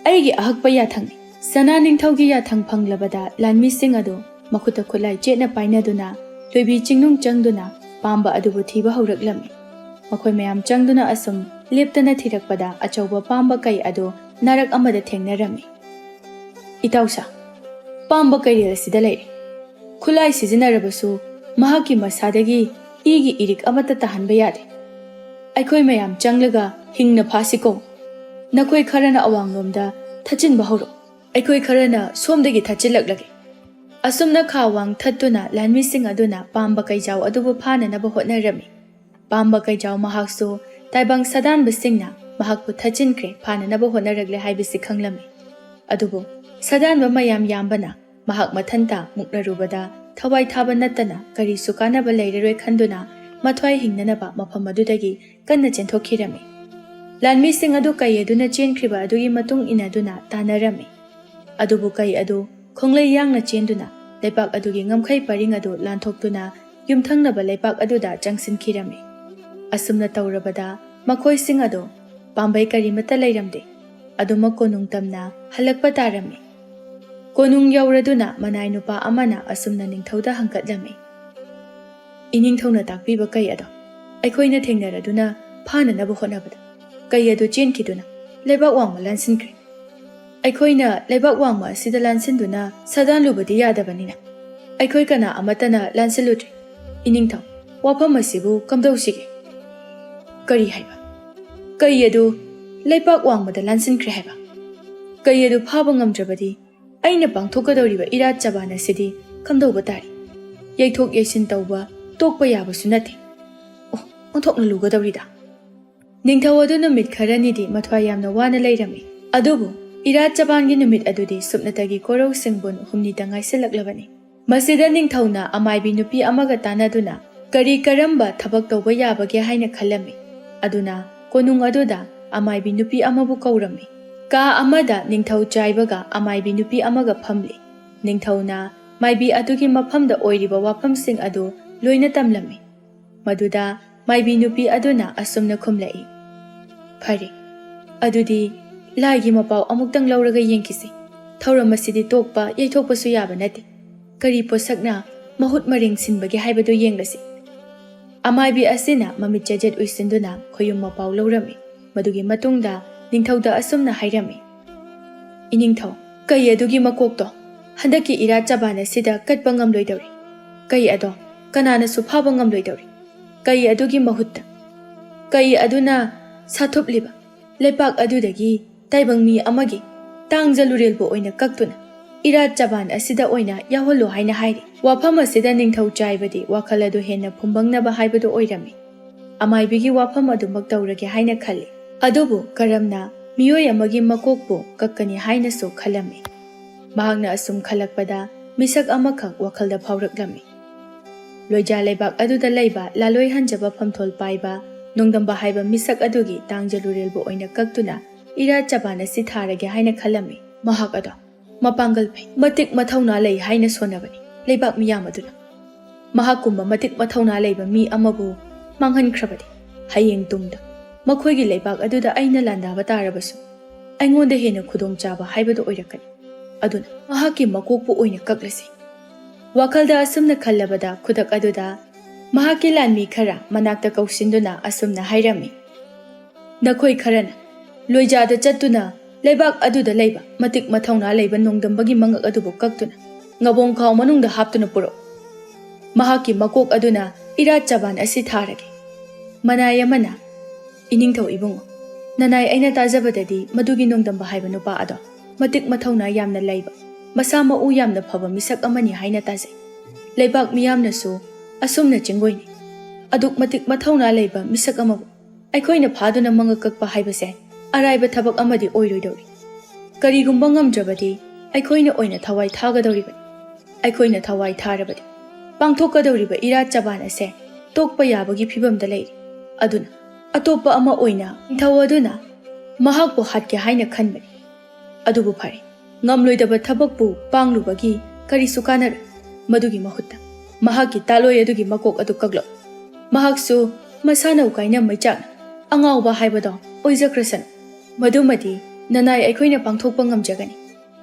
ꯑꯩꯒꯤ ꯑꯍꯛꯄ ꯌꯥꯊꯪꯅꯤ ꯁꯅꯥ ꯅꯤꯡꯊꯧꯒꯤ ꯌꯥꯊꯪ ꯐꯪꯂꯕꯗ ꯂꯥꯟꯃꯤꯁꯤꯡ ꯑꯗꯨ ꯃꯈꯨꯠꯇ ꯈꯨꯠꯂꯥꯏ ꯆꯦꯠꯅ ꯄꯥꯏꯅꯗꯨꯅ ꯂꯣꯏꯕꯤ ꯆꯤꯡꯅꯨꯡ ꯆꯪꯗꯨꯅ पांबा अदुबु थीबा हौरक्लम्मि मखोय मयाम चंगदुना असुम लेप्तना थीरकपदा अचौबा पांबा कई अदो नरक अमदा थेंगनरम्मि इताउसा पांबा कई असिदा लैरे खुलाई सिजिनरबसु महाकी मसादगी इगी इरिक अमता तहनबा यादे अखोय मयाम चंगलगा हिंगना फासिको नखोय खरना अवांगलोमदा थचिनबा हौरो अखोय खरना सोमदगी थचिलक्लगे असुमना खावांग थत्तुना लानमिसिंग अदुना पांबा कईजाव अदुबु फाननबा होटनरम्मि पांबा कईजाव महाकसु ताइबांग सदानबसिंगना महाकपु थचिनख्रे फाननबा होटनरगले हाइबिसि खंगलम्मि अदुबु सदानबा मयाम यामबना महाक मथंता मुक्नरुबदा थवाई थाबा नत्तना करिसु कानबा लैररोय खंदुना मथ्वाई हिंगननबा मफम अदुदगी कन्ना चेंथोखिरम्मि लानमिसिंग अदु कई अदुना चेनख्रिबा अदुगी मतुंग इनदुना तानरम्मि अदुबु कई अदु खोंगलै यांगना चेंदुना लेपाक अदुगी ngमखै परिंग अदु लानथोक्तुना युमथंगनबा लेपाक अदुदा चंगसिनखिरम्मि असुमना तौरबदा मखोय सिंग अदु पांबै करिमता लैरमदे अदुमा कोनुंग तमना हलकपा तारम्मि कोनुंग यौरदुना मनाय नुपा अमना असुमना निंगथौदा हंकटलम्मि इनिंगथौना ताकपीबा कई अदो अखोयना थेंगनरदुना फाननबा होटनबदा कई अदु चेनखिदुना लेबाक वांगमा लानसिनख्रे अखोयना लेबाक वांगमा असिदा लानसिनदुना सदानलुबदि यादबनिना अखोय कना अमतना लानसिलुद्रे इनिंगथौ वाफम असिबु कमदौसिगे करी हाइबा कई अदु लेबाक वांगमदा लानसिनख्रे हाइबा कई अदु फाबा ngमद्रबदि अइना पांथोकदौरिबा इरात चबान असिदि कमदौबा तारि यैथोक यैसिन तौबा तोकपा याबसु नथे ओ ओंथोकना लुगदौरिदा निंगथौ अदु नुमित खरनिदि मथ्वाई यामना वाना लैरम्मि अदुबु इरात चबानगी नुमित अदुदि सुपनतगी कोरौ सिंगबुन हुमनि तंगाई सिलक्लबनि मसिदा निंगथौना अमाइबी नुपी अमगा तानादुना करी करम्बा थबक तौबा याबगे हाइना खलम्मि अदुना कोनुंग अदुदा अमाइबी नुपी अमबु कौरम्मि का अमदा निंगथौ चाइबगा अमाइबी नुपी अमगा फमलि निंगथौना माइबी अदुगी मफमदा ओइरिबा वाफमसिंग अदु लोइना तमलम्मि मदुदा माइबी नुपी अदुना असुमना खुमलाई फरे अदुदी लाइगी मपाव अमुक्तंग लौरगा येंकिसि थौरम असिदि तोकपा यैथोकपसु याबा नते करी पोसकना महुत मरिंग सिनबगे हाइबदो येंगलसि अमाइबी असिना ममित चजेट उइसिंदुना खोयुम मपाव लौरम्मि मदुगी मतुंगदा निंगथौदा असुमना हाइरम्मि इनिंगथौ कई अदुगी मकोक्तो हंदकी इरात चबान असिदा कटपा ngमलोइदौरि कई अदो कनानासु फाबा ngमलोइदौरि कई अदुगी महुत्ता कई अदुना साथुपलिबा लेपाक अदुदगी ताइबंग मी अमगी तांगजलुरेलबो ओइना कक्तुना इरात चबान असिदा ओइना याहोलो हाइना हाइरि वाफम असिदा निंगथौ चाइबदि वाखल अदु हेन्ना फुंबंगनबा हाइबदो ओइरम्मि अमाइबिगी वाफम अदुमक तौरगे हाइना खल्लि अदुबु करमना मियोय अमगी मकोकपु कक्कनि हाइनासु खलम्मि महागना असुम खलकपदा मिसक अमखक वखलदा फावरक्लम्मि लोइजा लेबाक अदुदा लैबा लालोय हंजबा फमथोल पाइबा नोंदंबा हाइबा मिसक अदुगी तांगजलुरेलबो ओइना कक्तुना इरात चबान असि थारगे हाइना खलम्मि महाक अदो मपांगल फै मतिक मथौना लै हाइना सोनबनि लेबाक मियाम अदुना महाकुंबा मतिक मथौना लैबा मी अमबु मांगहनख्रबदि हयेंग तुंगदा मखोयगी लेबाक अदुदा अइना लांदाबा तारबसु अइंगोंदा हेना खुदोंग चाबा हाइबदो ओइरकनि अदुना महाकी मकोकपु ओइना कक्लसि वाखलदा असुमना खल्लबदा खुदक अदुदा महाकी लानमी खरा मनाक्ता कौसिंदुना असुमना हाइरम्मि नखोय खरना लोइजादा चत्तुना लेबाक अदुदा लैबा मतिक मथौना लैबा नोंदंबगी मंगक अदुबु कक्तुना ngabong खाव मनुंगदा हाप्तुना पुरो महाकी मकोक अदुना इरात चबान असि थारगे मनाय अमना इनिंगथौ इबुंगो ननाय अइना ताजबददि मदुगी नोंदंबा हाइबा नुपा अदो मतिक मथौना यामना लैबा मसा मऊ यामना फबा मिसक अमनि हाइना ताजै लेबाक मियामनासु असुमना चिंगोइनि अदुक मतिक मथौना लैबा मिसक अमबु अखोइना फादुना मंगक कक्पा हाइबसे अराइबा थबक अमदि ओइरोइदौरि करिगुंबा ngमद्रबदि अखोइना ओइना थवाई थागदौरिबनि अखोइना थवाई थारबदि पांथोकदौरिबा इरात चबान असे तोकपा याबगी फिबमदा लैरि अदुना अतोपा अमा ओइना निंगथौ अदुना महाकपु हाटके हाइना खनबनि अदुबु फरे ngमलोइदबा थबकपु पांगलुबगी करिसु कानर मदुगी महुत्ता महाकी तालोय अदुगी मकोक अदु कगलो महाकसु मसाना उकाइना मैचाकना अंगाउबा हाइबदो ओइजक्रसन मदुमदि ननाय अखोइना पांथोकपा ngमजगनि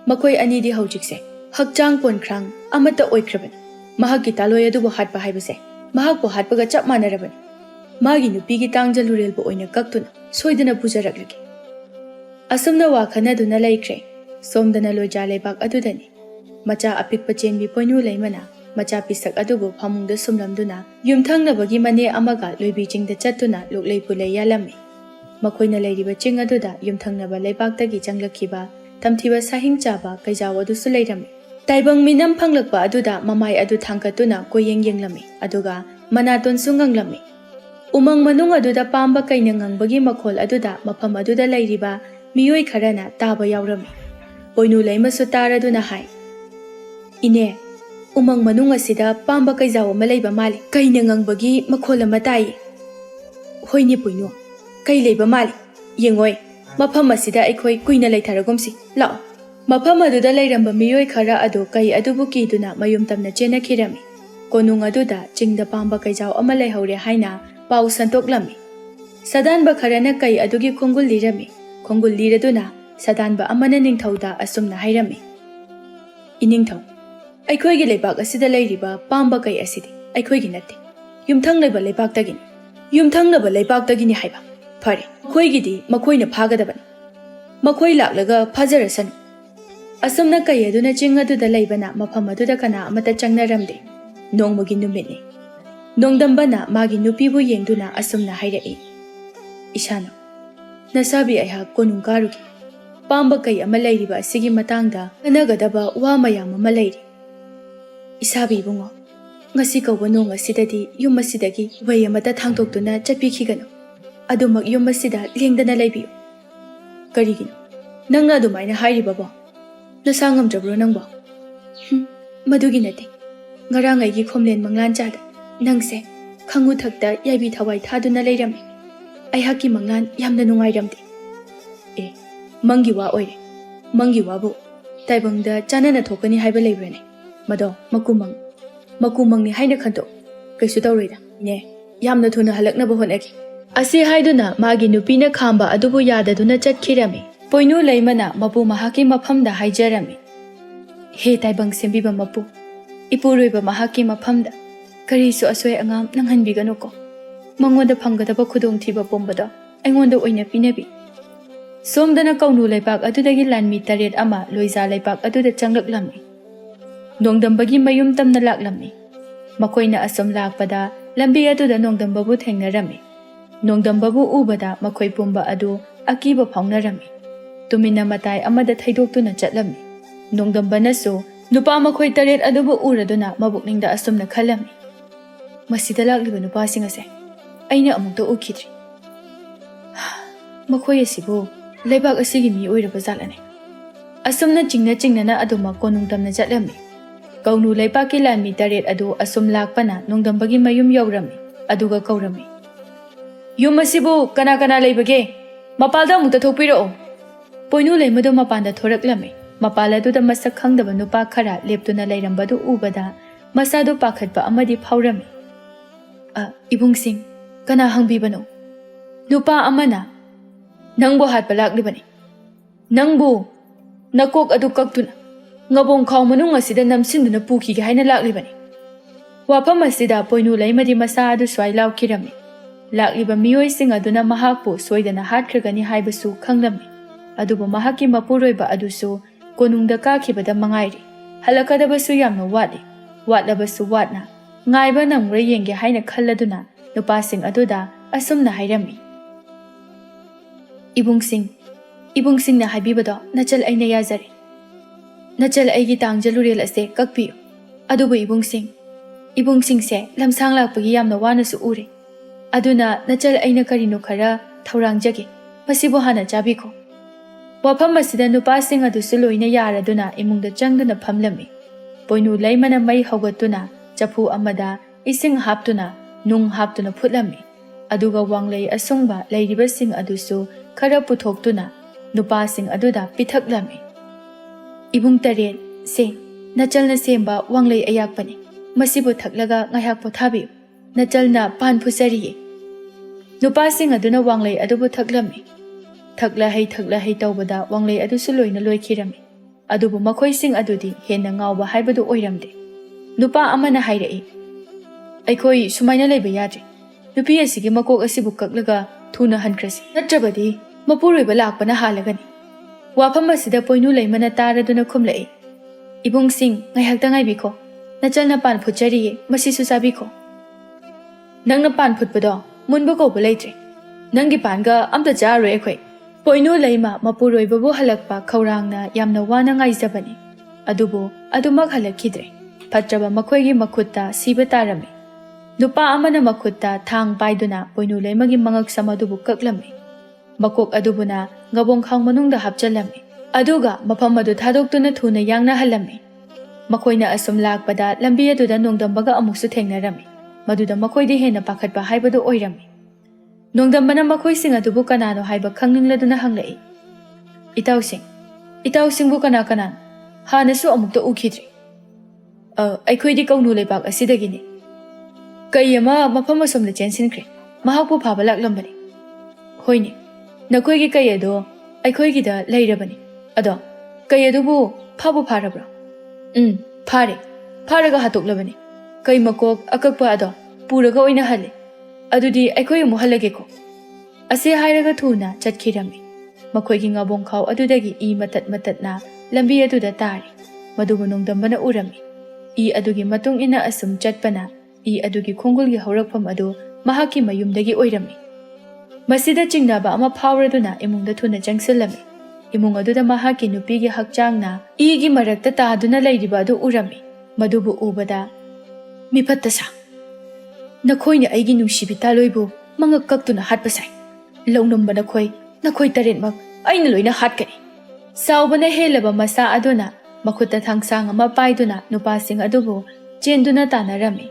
मखोय अनिदि हौजिकसे हकचांग पोनख्रांग अमता ओइख्रबनि महाकी तालोय अदुबु हाटपा हाइबसे mahakpo hatpaga chap manarabani magi nupigi tangjalurelbo oina kaktuna soidana pujaraklage asumna wakhanaduna laikre somdana loja lebak adudani macha apikpa chenbi Poinu Leimana macha pisak adubu phamungda sumlamduna yumthangnabagi mane amaga loibi chingda chattuna loklei pulei yalami makoina leiriba ching aduda yumthangnaba leibaktagi changlakhiba tamthiba sahing chaba kaijawadu suleirami taibang minam phanglakpa aduda mamai adu thangkatuna koyeng yenglami aduga manaton sunganglami umang manung aduda pamba kaina ngangbagi makhol aduda mafam aduda leiriba miyoi kharana taba yaurami Poinu Leima su taraduna hai ine umang manung asida pamba kaijaw ama leiba mali kaina ngangbagi makhol ama tai hoine Poinu kai leiba mali yengoi mafam asida aikhoi kuina leitharagomsi lao mafam aduda leiramba miyoi khara adu kai adubu kiduna mayum tamna chena khirami konung aduda chingda pamba kaijaw ama leihore haina pau santoklami sadanba kharana kai adugi khongul lirami khongul liraduna sadanba amana ningthauda asumna hairami iningthau aikhoigi leibak asida leiriba pamba kai asidi aikhoigi natte yumthang leiba leibak tagini yumthang naba leibak tagini haiba phare khoigidi makhoina phagadabani makhoi laklaga phajarasan asumna kai aduna chinga duda leibana mafam aduda kana amata changnaramde nongmagi numitni nongdambana magi nupibu yengduna asumna hairai isano nasabi aiha konung karugi pamba kai ama leiriba asigi matangda anagadaba wa mayam ama leiri isabi bungo ngasi kauba nong asidadi yum asidagi wai amata thangdoktuna chatpikhigano adumak yum asida lengdana leibiyo karigino nangna adumaina hairibabo nasangamjabro nangbo madugi nate ngarang aigi khomlen manglan chada nangse khangu thakta yaibi thawai thaduna leirami aihaki manglan yamna nungairamde e mangi wa oire mangi wabu taibangda chanana thokani haiba leibrane mado makumang ni haina khanto kaisu tawreida ne yamna thuna halaknaba honagi ase haiduna magi nupina khamba adubu yadaduna chatkhirami Poinu Leimana mapu mahaki mafamda haijarami he taibang sembiba mapu ipuruiba mahaki mafamda karisu asoi angam nanghanbigano ko mangonda phangadaba khudong thiba pombada aingonda oina pinabi somdana kaunu leibak adudagi lanmi taret ama loiza leibak aduda changlaklami nongdambagi mayum tamna laklami makoina asam lakpada lambi aduda nongdambabu thengnarami nongdambabu ubada makoi pumba adu akiba phaungnarami tumina matai amada thaidoktuna chatlami nongdambanasu nupa makhoi taret adubu uraduna mabukningda asumna khalami masida lakliba nupa singase aina amukta ukhidri makhoi asibu leibak asigi mi oiraba jalane asumna chingnana aduma konung tamna chatlami kaunu leibak ki lanmi taret adu asum lakpana nongdambagi mayum yaurami aduga kaurami yum asibu kana leibage mapalda amukta thokpiro Poinu Leimado mapanda thoraklami mapala da masak khangdaba nupa khara leptuna leirambadu ubada masadu pakhatpa amadi phaurami ibungsing kana hangbibano nupa amana nangbo hatpa laklibani nangbo nakok adu kaktuna ngabong khaw manung asida namsinduna pukhi haina laklibani wafam asida Poinu Leimadi masa adu swai laukirami lakliba miyoi sing aduna mahakpu soidana hatkhirgani haibasu khanglami adubu mahaki mapuroiba adusu konungda kakhibada mangairi halakadabasu yamna watlabasu watna ngaiba namre yenge haina khalladuna nupasing aduda asumna hairami ibungsing na habibado nachal aina yazare nachal aigi tangjalurel ase kakpiyo adubu ibungsing se lamsang lakpagi yamna wanasu ure aduna nachal aina karino khara thaurangjage masibo hana chabiko wafam asida nupasing adusu loina yaraduna imungda changduna phamlami Poinu Leimana mai haugatuna chapu amada ising haptuna nung haptuna phutlami aduga wanglei asungba leiribasing adusu khara puthoktuna nupasing aduda pithaklami ibung taret se nachalna semba wanglei ayakpani masibu thaklaga ngayak pothabi nachalna pan phusari nupasing aduna wanglei adubu thaklami thakla hai tawbada wanglei adusu loina loikhirami adubu makhoi sing adudi henna ngawba haibadu oiramde nupa amana hairai ꯑꯩꯈꯣꯏ ꯁꯨꯃꯥꯏꯅ ꯂꯩꯕ ꯌꯥꯗ꯭ꯔꯦ ꯅꯨꯄꯤ ꯑꯁꯤꯒꯤ ꯃꯀꯣꯛ ꯑꯁꯤꯕꯨ ꯀꯛꯂꯒ ꯊꯨꯅ ꯍꯟꯈ꯭ꯔꯁꯤ ꯅꯠꯇ꯭ꯔꯕꯗꯤ ꯃꯄꯨꯔꯣꯏꯕ ꯂꯥꯛꯄꯅ ꯍꯥꯜꯂꯒꯅꯤ ꯋꯥꯐꯝ ꯑꯁꯤꯗ ꯄꯣꯏꯅꯨ ꯂꯩꯃꯅ ꯇꯥꯔꯗꯨꯅ ꯈꯨꯝꯂꯛꯏ ꯏꯕꯨꯡꯁꯤꯡ ꯉꯥꯏꯍꯥꯛꯇ ꯉꯥꯏꯕꯤꯈꯣ ꯅꯆꯜꯅ ꯄꯥꯟ ꯐꯨꯠꯆꯔꯤꯌꯦ ꯃꯁꯤꯁꯨ ꯆꯥꯕꯤꯈꯣ ꯅꯪꯅ ꯄꯥꯟ ꯐꯨꯠꯄꯗꯣ ꯃꯨꯟꯕ ꯀꯧꯕ ꯂꯩꯇ꯭ꯔꯦ ꯅꯪꯒꯤ ꯄꯥꯟꯒ ꯑꯝꯇ ꯆꯥꯔꯣꯏ ꯑꯩꯈꯣꯏ ꯄꯣꯏꯅꯨ ꯂꯩꯃ ꯃꯄꯨꯔꯣꯏꯕꯕꯨ ꯍꯜꯂꯛꯄ ꯈꯧꯔꯥꯡꯅ ꯌꯥꯝꯅ ꯋꯥꯅ ꯉꯥꯏꯖꯕꯅꯤ ꯑꯗꯨꯕꯨ ꯑꯗꯨꯃꯛ ꯍꯜꯂꯛꯈꯤꯗ꯭ꯔꯦ ꯐꯠꯇ꯭ꯔꯕ ꯃꯈꯣꯏꯒꯤ ꯃꯈꯨꯠꯇ ꯁꯤꯕ ꯇꯥꯔꯝꯃꯤ ꯅꯨꯄꯥ ꯑꯃꯅ ꯃꯈꯨꯠꯇ ꯊꯥꯡ ꯄꯥꯏꯗꯨꯅ ꯄꯣꯏꯅꯨ ꯂꯩꯃꯒꯤ ꯃꯉꯛꯁꯝ ꯑꯗꯨꯕꯨ ꯀꯛꯂꯝꯃꯤ ꯃꯀꯣꯛ ꯑꯗꯨꯕꯨꯅ ꯉꯕꯣꯡꯈꯥꯡ ꯃꯅꯨꯡꯗ ꯍꯥꯞꯆꯜꯂꯝꯃꯤ ꯑꯗꯨꯒ ꯃꯐꯝ ꯑꯗꯨ ꯊꯥꯗꯣꯛꯇꯨꯅ ꯊꯨꯅ ꯌꯥꯡꯅꯍꯜꯂꯝꯃꯤ ꯃꯈꯣꯏꯅ ꯑꯁꯨꯝ ꯂꯥꯛꯄꯗ ꯂꯝꯕꯤ ꯑꯗꯨꯗ ꯅꯣꯡꯗꯝꯕꯒ ꯑꯃꯨꯛꯁꯨ ꯊꯦꯡꯅꯔꯝꯃꯤ ꯃꯗꯨꯗ ꯃꯈꯣꯏꯗꯤ ꯍꯦꯟꯅ ꯄꯥꯈꯠꯄ ꯍꯥꯏꯕꯗꯨ ꯑꯣꯏꯔꯝꯃꯤ ꯅꯣꯡꯗꯝꯕꯅ ꯃꯈꯣꯏꯁꯤꯡ ꯑꯗꯨꯕꯨ ꯀꯅꯥꯅꯣ ꯍꯥꯏꯕ ꯈꯪꯅꯤꯡꯂꯗꯨꯅ ꯍꯪꯂꯛꯏ ꯏꯇꯥꯎꯁꯤꯡꯕꯨ ꯀꯅꯥꯅꯣ ꯍꯥꯟꯅꯁꯨ ꯑꯃꯨꯛꯇ ꯎꯈꯤꯗ꯭ꯔꯤ ꯑꯩꯈꯣꯏꯗꯤ ꯀꯧꯅꯨ ꯂꯩꯕꯥꯛ ꯑꯁꯤꯗꯒꯤꯅꯤ ꯀꯩ ꯑꯃ ꯃꯐꯝ ꯑꯁꯣꯝꯗ ꯆꯦꯟꯁꯤꯟꯈ꯭ꯔꯦ ꯃꯍꯥꯛꯄꯨ ꯐꯥꯕ ꯂꯥꯛꯂꯝꯕꯅꯤ ꯍꯣꯏꯅꯦ ꯅꯈꯣꯏꯒꯤ ꯀꯩ ꯑꯗꯣ ꯑꯩꯈꯣꯏꯒꯤꯗ ꯂꯩꯔꯕꯅꯤ ꯑꯗꯣ ꯀꯩ ꯑꯗꯨꯕꯨ ꯐꯥꯕꯨ ꯐꯥꯔꯕ꯭ꯔꯣ ꯐꯥꯔꯒ ꯍꯥꯠꯇꯣꯛꯂꯕꯅꯤ ꯀꯩ ꯃꯀꯣꯛ ꯑꯀꯛꯄ ꯑꯗꯣ ꯄꯨꯔꯒ ꯑꯣꯏꯅ ꯍꯜꯂꯦ ꯑꯗꯨꯗꯤ ꯑꯩꯈꯣꯏ ꯑꯃꯨꯛ ꯍꯜꯂꯒꯦꯀꯣ ꯑꯁꯤ ꯍꯥꯏꯔꯒ ꯊꯨꯅ ꯆꯠꯈꯤꯔꯝꯃꯤ ꯃꯈꯣꯏꯒꯤ ꯉꯕꯣꯡꯈꯥꯎ ꯑꯗꯨꯗꯒꯤ ꯏ ꯃꯇꯠꯅ ꯂꯝꯕꯤ ꯑꯗꯨꯗ ꯇꯥꯔꯤ ꯃꯗꯨꯕꯨ ꯅꯣꯡꯗꯝꯕꯅ ꯎꯔꯝꯃꯤ ꯏ ꯑꯗꯨꯒꯤ ꯃꯇꯨꯡ ꯏꯟꯅ ꯑꯁꯨꯝ ꯆꯠꯄꯅ ꯏ ꯑꯗꯨꯒꯤ ꯈꯣꯡꯒꯨꯜꯒꯤ ꯍꯧꯔꯛꯐꯝ ꯑꯗꯨ ꯃꯍꯥꯛꯀꯤ ꯃꯌꯨꯝꯗꯒꯤ ꯑꯣꯏꯔꯝꯃꯤ ꯃꯁꯤꯗ ꯆꯤꯡꯅꯕ ꯑꯃ ꯐꯥꯎꯔꯗꯨꯅ ꯏꯃꯨꯡꯗ ꯊꯨꯅ ꯆꯪꯁꯤꯜꯂꯝꯃꯤ ꯏꯃꯨꯡ ꯑꯗꯨꯗ ꯃꯍꯥꯛꯀꯤ ꯅꯨꯄꯤꯒꯤ ꯍꯛꯆꯥꯡꯅ ꯏꯒꯤ ꯃꯔꯛꯇ ꯇꯥꯗꯨꯅ ꯂꯩꯔꯤꯕ ꯑꯗꯨ ꯎꯔꯝꯃꯤ ꯃꯗꯨꯕꯨ ꯎꯕꯗ ꯃꯤꯐꯠꯇ ꯁꯥ ꯅꯈꯣꯏꯅ ꯑꯩꯒꯤ ꯅꯨꯡꯁꯤꯕꯤ ꯇꯥꯂꯣꯏꯕꯨ ꯃꯉꯛ ꯀꯛꯇꯨꯅ ꯍꯥꯠꯄ ꯁꯥꯏ ꯂꯧꯅꯝꯕ ꯅꯈꯣꯏ ꯇꯔꯦꯠꯃꯛ ꯑꯩꯅ ꯂꯣꯏꯅ ꯍꯥꯠꯀꯅꯤ ꯁꯥꯎꯕꯅ ꯍꯦꯜꯂꯕ ꯃꯁꯥ ꯑꯗꯨꯅ ꯃꯈꯨꯠꯇ ꯊꯥꯡꯁꯥꯡ ꯑꯃ ꯄꯥꯏꯗꯨꯅ ꯅꯨꯄꯥꯁꯤꯡ ꯑꯗꯨꯕꯨ ꯆꯦꯟꯗꯨꯅ ꯇꯥꯟꯅꯔꯝꯃꯤ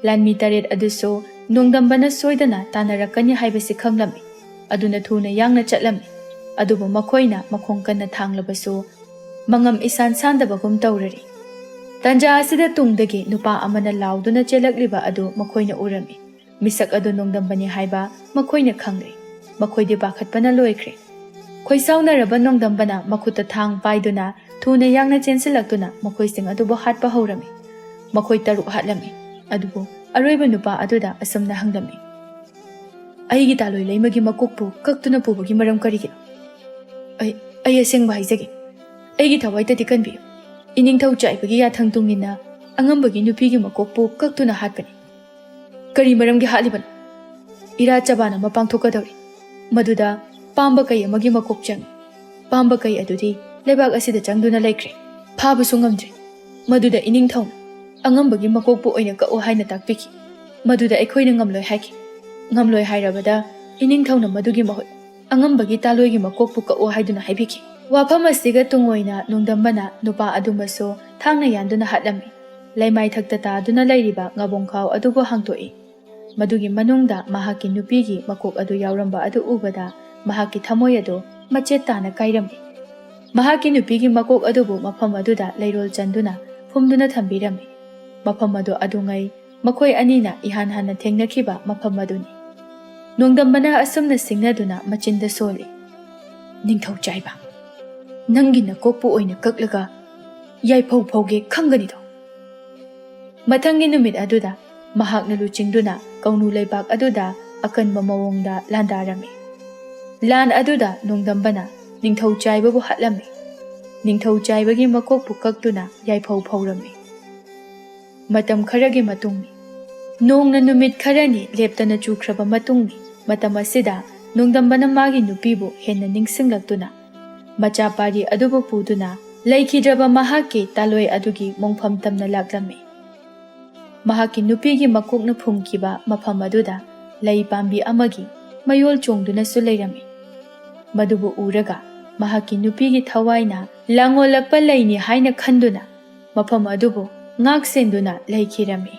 ꯂꯥꯟꯃꯤ ꯇꯔꯦꯠ ꯑꯗꯨꯁꯨ ꯅꯣꯡꯗꯝꯕꯅ ꯁꯣꯏꯗꯅ ꯇꯥꯟꯅꯔꯛꯀꯅꯤ ꯍꯥꯏꯕꯁꯤ ꯈꯪꯂꯝꯃꯤ ꯑꯗꯨꯅ ꯊꯨꯅ ꯌꯥꯡꯅ ꯆꯠꯂꯝꯃꯤ ꯑꯗꯨꯕꯨ ꯃꯈꯣꯏꯅ ꯃꯈꯣꯡ ꯀꯟꯅ ꯊꯥꯡꯂꯕꯁꯨ ꯃꯉꯝ ꯏꯁꯥꯟ ꯁꯥꯟꯗꯕꯒꯨꯝ ꯇꯧꯔꯔꯤ ꯇꯟꯖꯥ ꯑꯁꯤꯗ ꯇꯨꯡꯗꯒꯤ ꯅꯨꯄꯥ ꯑꯃꯅ ꯂꯥꯎꯗꯨꯅ ꯆꯦꯜꯂꯛꯂꯤꯕ ꯑꯗꯨ ꯃꯈꯣꯏꯅ ꯎꯔꯝꯃꯤ ꯃꯤꯁꯛ ꯑꯗꯨ ꯅꯣꯡꯗꯝꯕꯅꯤ ꯍꯥꯏꯕ ꯃꯈꯣꯏꯅ ꯈꯪꯂꯦ ꯃꯈꯣꯏꯗꯤ ꯄꯥꯈꯠꯄꯅ ꯂꯣꯏꯈ꯭ꯔꯦ ꯈꯣꯏꯁꯥꯎꯅꯔꯕ ꯅꯣꯡꯗꯝꯕꯅ ꯃꯈꯨꯠꯇ ꯊꯥꯡ ꯄꯥꯏꯗꯨꯅ ꯊꯨꯅ ꯌꯥꯡꯅ ꯆꯦꯟꯁꯤꯜꯂꯛꯇꯨꯅ ꯃꯈꯣꯏꯁꯤꯡ ꯑꯗꯨꯕꯨ ꯍꯥꯠꯄ ꯍꯧꯔꯝꯃꯤ ꯃꯈꯣꯏ 6 ꯍꯥꯠꯂꯝꯃꯤ ꯑꯗꯨꯕꯨ ꯑꯔꯣꯏꯕ ꯅꯨꯄꯥ ꯑꯗꯨꯗ ꯑꯁꯨꯝꯅ ꯍꯪꯂꯝꯃꯤ ꯑꯩꯒꯤ ꯇꯥꯂꯣꯏ ꯂꯩꯃꯒꯤ ꯃꯀꯣꯛꯄꯨ ꯀꯛꯇꯨꯅ ꯄꯨꯕꯒꯤ ꯃꯔꯝ ꯀꯔꯤꯒꯤꯅꯣ ꯑꯩ ꯑꯁꯦꯡꯕ ꯍꯥꯏꯖꯒꯦ ꯑꯩꯒꯤ ꯊꯋꯥꯏꯇꯗꯤ ꯀꯟꯕꯤꯌꯨ ꯏꯅꯤꯡꯊꯧ ꯆꯥꯏꯕꯒꯤ ꯌꯥꯊꯪ ꯇꯨꯡꯏꯟꯅ ꯑꯉꯝꯕꯒꯤ ꯅꯨꯄꯤꯒꯤ ꯃꯀꯣꯛꯄꯨ ꯀꯛꯇꯨꯅ ꯍꯥꯠꯄꯅꯤ ꯀꯔꯤ ꯃꯔꯝꯒꯤ ꯍꯥꯠꯂꯤꯕꯅꯣ ꯏꯔꯥꯠ ꯆꯕꯥꯟ ꯑꯃ ꯄꯥꯡꯊꯣꯛꯀꯗꯧꯔꯤ ꯃꯗꯨꯗ ꯄꯥꯝꯕ ꯀꯩ ꯑꯃꯒꯤ ꯃꯀꯣꯛ ꯆꯪꯏ ꯄꯥꯝꯕ ꯀꯩ ꯑꯗꯨꯗꯤ ꯂꯩꯕꯥꯛ ꯑꯁꯤꯗ ꯆꯪꯗꯨꯅ ꯂꯩꯈ꯭ꯔꯦ ꯐꯥꯕꯁꯨ ꯉꯝꯗ꯭ꯔꯦ ꯃꯗꯨꯗ ꯏꯅꯤꯡꯊꯧꯅ ꯑꯉꯝꯕꯒꯤ ꯃꯀꯣꯛꯄꯨ ꯑꯣꯏꯅ ꯀꯛꯎ ꯍꯥꯏꯅ ꯇꯥꯛꯄꯤꯈꯤ ꯃꯗꯨꯗ ꯑꯩꯈꯣꯏꯅ ꯉꯝꯂꯣꯏ ꯍꯥꯏꯈꯤ ꯉꯝꯂꯣꯏ ꯍꯥꯏꯔꯕꯗ ꯏꯅꯤꯡꯊꯧꯅ ꯃꯗꯨꯒꯤ ꯃꯍꯨꯠ ꯑꯉꯝꯕꯒꯤ ꯇꯥꯂꯣꯏꯒꯤ ꯃꯀꯣꯛꯄꯨ ꯀꯛꯎ ꯍꯥꯏꯗꯨꯅ ꯍꯥꯏꯕꯤꯈꯤ ꯋꯥꯐꯝ ꯑꯁꯤꯒ ꯇꯨꯡꯑꯣꯏꯅ ꯅꯣꯡꯗꯝꯕꯅ ꯅꯨꯄꯥ ꯑꯗꯨꯃꯁꯨ ꯊꯥꯡꯅ ꯌꯥꯟꯗꯨꯅ ꯍꯥꯠꯂꯝꯃꯤ ꯂꯩꯃꯥꯏ ꯊꯛꯇ ꯇꯥꯗꯨꯅ ꯂꯩꯔꯤꯕ ꯉꯕꯣꯡꯈꯥꯎ ꯑꯗꯨꯕꯨ ꯍꯥꯡꯇꯣꯛꯏ ꯃꯗꯨꯒꯤ ꯃꯅꯨꯡꯗ ꯃꯍꯥꯛꯀꯤ ꯅꯨꯄꯤꯒꯤ ꯃꯀꯣꯛ ꯑꯗꯨ ꯌꯥꯎꯔꯝꯕ ꯑꯗꯨ ꯎꯕꯗ ꯃꯍꯥꯛꯀꯤ ꯊꯃꯣꯏ ꯑꯗꯨ ꯃꯆꯦꯠ ꯇꯥꯅ ꯀꯥꯏꯔꯝꯃꯤ ꯃꯍꯥꯛꯀꯤ ꯅꯨꯄꯤꯒꯤ ꯃꯀꯣꯛ ꯑꯗꯨꯕꯨ ꯃꯐꯝ ꯑꯗꯨꯗ ꯂꯩꯔꯣꯜ ꯆꯟꯗꯨꯅ ꯐꯨꯝꯗꯨꯅ ꯊꯝꯕꯤꯔꯝꯃꯤ ꯃꯐꯝ ꯑꯗꯨ ꯑꯗꯨꯉꯩ ꯃꯈꯣꯏ ꯑꯅꯤꯅ ꯏꯍꯥꯟ ꯍꯥꯟꯅ ꯊꯦꯡꯅꯈꯤꯕ ꯃꯐꯝ ꯑꯗꯨꯅꯤ ꯅꯣꯡꯗꯝꯕꯅ ꯑꯁꯨꯝꯅ ꯁꯤꯡꯅꯗꯨꯅ ꯃꯆꯤꯟꯗ ꯁꯣꯜꯂꯤ ꯅꯤꯡꯊꯧ ꯆꯥꯏꯕ ꯅꯪꯒꯤ ꯅꯀꯣꯛꯄꯨ ꯑꯣꯏꯅ ꯀꯛꯂꯒ ꯌꯥꯏꯐꯧ ꯐꯧꯒꯦ ꯈꯪꯒꯅꯤꯗꯣ ꯃꯊꯪꯒꯤ ꯅꯨꯃꯤꯠ ꯑꯗꯨꯗ ꯃꯍꯥꯛꯅ ꯂꯨꯆꯤꯡꯗꯨꯅ ꯀꯧꯅꯨ ꯂꯩꯕꯥꯛ ꯑꯗꯨꯗ ꯑꯀꯟꯕ ꯃꯑꯣꯡꯗ ꯂꯥꯟꯗꯥꯔꯝꯃꯤ ꯂꯥꯟ ꯑꯗꯨꯗ ꯅꯣꯡꯗꯝꯕꯅ ꯅꯤꯡꯊꯧ ꯆꯥꯏꯕꯕꯨ ꯍꯥꯠꯂꯝꯃꯤ ꯅꯤꯡꯊꯧ ꯆꯥꯏꯕꯒꯤ ꯃꯀꯣꯛꯄꯨ ꯀꯛꯇꯨꯅ ꯌꯥꯏꯐꯧ ꯐꯧꯔꯝꯃꯤ ꯃꯇꯝ ꯈꯔꯒꯤ ꯃꯇꯨꯡꯅꯤ ꯅꯣꯡꯅ ꯅꯨꯃꯤꯠ ꯈꯔꯅꯤ ꯂꯦꯞꯇꯅ ꯆꯨꯈ꯭ꯔꯕ ꯃꯇꯨꯡꯅꯤ ꯃꯇꯝ ꯑꯁꯤꯗ ꯅꯣꯡꯗꯝꯕꯅ ꯃꯥꯒꯤ ꯅꯨꯄꯤꯕꯨ ꯍꯦꯟꯅ ꯅꯤꯡꯁꯤꯡꯂꯛꯇꯨꯅ ꯃꯆꯥ ꯄꯥꯔꯤ ꯑꯗꯨꯕꯨ ꯄꯨꯗꯨꯅ ꯂꯩꯈꯤꯗ꯭ꯔꯕ ꯃꯍꯥꯛꯀꯤ ꯇꯥꯂꯣꯏ ꯑꯗꯨꯒꯤ ꯃꯣꯡꯐꯝ ꯇꯝꯅ ꯂꯥꯛꯂꯝꯃꯤ ꯃꯍꯥꯛꯀꯤ ꯅꯨꯄꯤꯒꯤ ꯃꯀꯣꯛꯅ ꯐꯨꯝꯈꯤꯕ ꯃꯐꯝ ꯑꯗꯨꯗ ꯂꯩ ꯄꯥꯝꯕꯤ ꯑꯃꯒꯤ ꯃꯌꯣꯜ ꯆꯣꯡꯗꯨꯅꯁꯨ ꯂꯩꯔꯝꯃꯤ ꯃꯗꯨꯕꯨ ꯎꯔꯒ ꯃꯍꯥꯛꯀꯤ ꯅꯨꯄꯤꯒꯤ ꯊꯋꯥꯏꯅ ꯂꯥꯡꯑꯣꯜꯂꯛꯄ ꯂꯩꯅꯤ ꯍꯥꯏꯅ ꯈꯟꯗꯨꯅ ꯃꯐꯝ ꯑꯗꯨꯕꯨ ꯉꯥꯛ ꯁꯦꯟꯗꯨꯅ ꯂꯩꯈꯤꯔꯝꯃꯤ